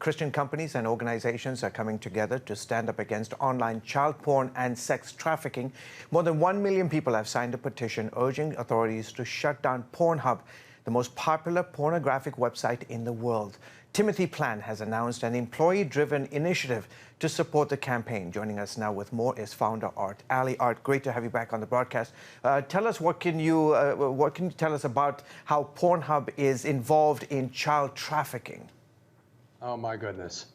Christian companies and organizations are coming together to stand up against online child porn and sex trafficking. More than 1 million people have signed a petition urging authorities to shut down Pornhub, the most popular pornographic website in the world. Timothy Plan has announced an employee-driven initiative to support the campaign. Joining us now with more is founder Art Ali. Art, great to have you back on the broadcast. Tell us what can you tell us about how Pornhub is involved in child trafficking? Oh my goodness,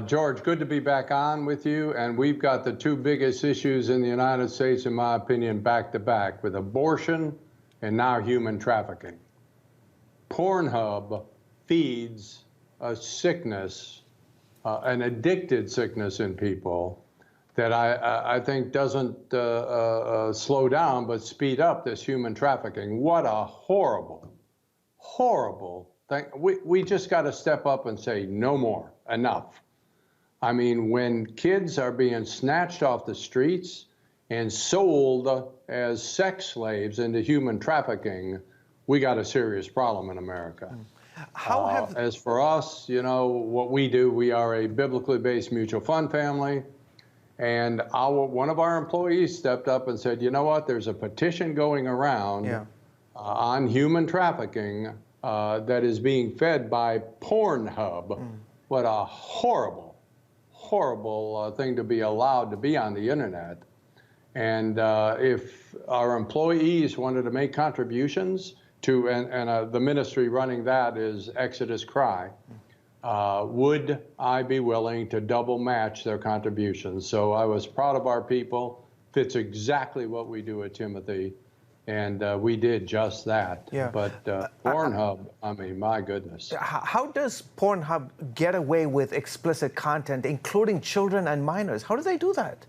George, good to be back on with you. And we've got the two biggest issues in the United States, in my opinion, back to back, with abortion and now human trafficking. Pornhub feeds a sickness, an addicted sickness in people that I think doesn't slow down but speed up this human trafficking. What a horrible, horrible thing. We just got to step up and say no more, enough. I mean, when kids are being snatched off the streets and sold as sex slaves into human trafficking, we got a serious problem in America. As for us, you know, what we do, we are a biblically based mutual fund family. And one of our employees stepped up and said, you know what, there's a petition going around on human trafficking that is being fed by Pornhub. What a horrible, horrible thing to be allowed to be on the internet. And if our employees wanted to make contributions to, and the ministry running that is Exodus Cry, would I be willing to double match their contributions? So I was proud of our people. Fits exactly what we do at Timothy. And we did just that. But Pornhub, I mean, my goodness. How does Pornhub get away with explicit content, including children and minors? How do they do that?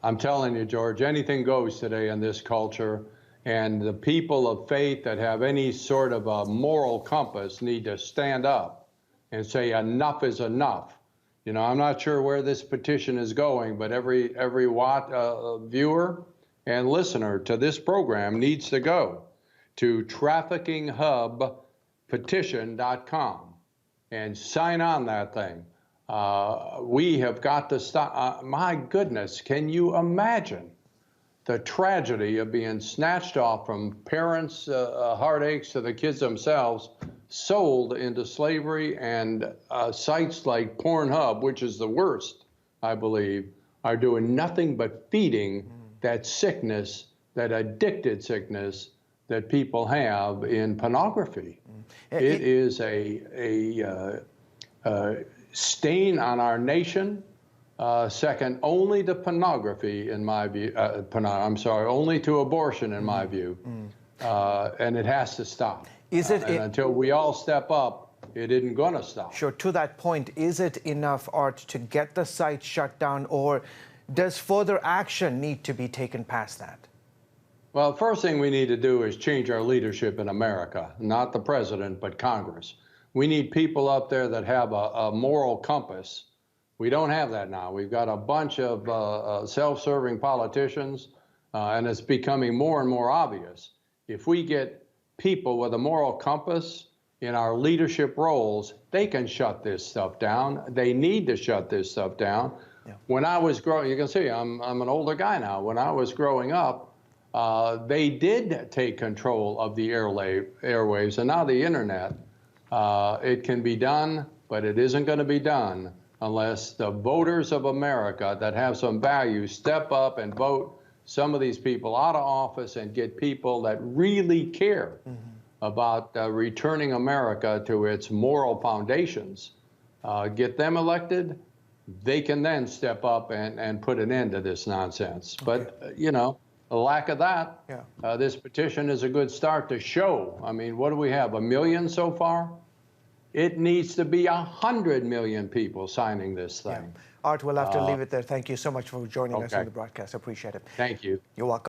I'm telling you, George, anything goes today in this culture. And the people of faith that have any sort of a moral compass need to stand up and say enough is enough. You know, I'm not sure where this petition is going, but every viewer and listener to this program needs to go to traffickinghubpetition.com and sign on that thing. We have got to stop. My goodness, can you imagine the tragedy of being snatched off from parents' heartaches to the kids themselves, sold into slavery, and sites like Pornhub, which is the worst, I believe, are doing nothing but feeding that sickness, that addicted sickness that people have in pornography. It is a stain on our nation, second only to pornography, in my view. Only to abortion, in my view. And it has to stop. And until we all step up, it isn't going to stop. Sure. To that point, is it enough, Art, to get the site shut down, or does further action need to be taken past that? Well, first thing we need to do is change our leadership in America, not the president, but Congress. We need people up there that have a moral compass. We don't have that now. We've got a bunch of self-serving politicians, and it's becoming more and more obvious. If we get people with a moral compass in our leadership roles, they can shut this stuff down. They need to shut this stuff down. When I was growing, you can see I'm an older guy now. When I was growing up, they did take control of the airwaves, and now the internet. It can be done, but it isn't going to be done unless the voters of America that have some value step up and vote some of these people out of office and get people that really care about returning America to its moral foundations. Get them elected. They can then step up and put an end to this nonsense. But, you know, the lack of that, this petition is a good start to show. I mean, what do we have, 1 million so far? It needs to be 100 million people signing this thing. Art, we'll have to leave it there. Thank you so much for joining us on the broadcast. I appreciate it. Thank you. You're welcome.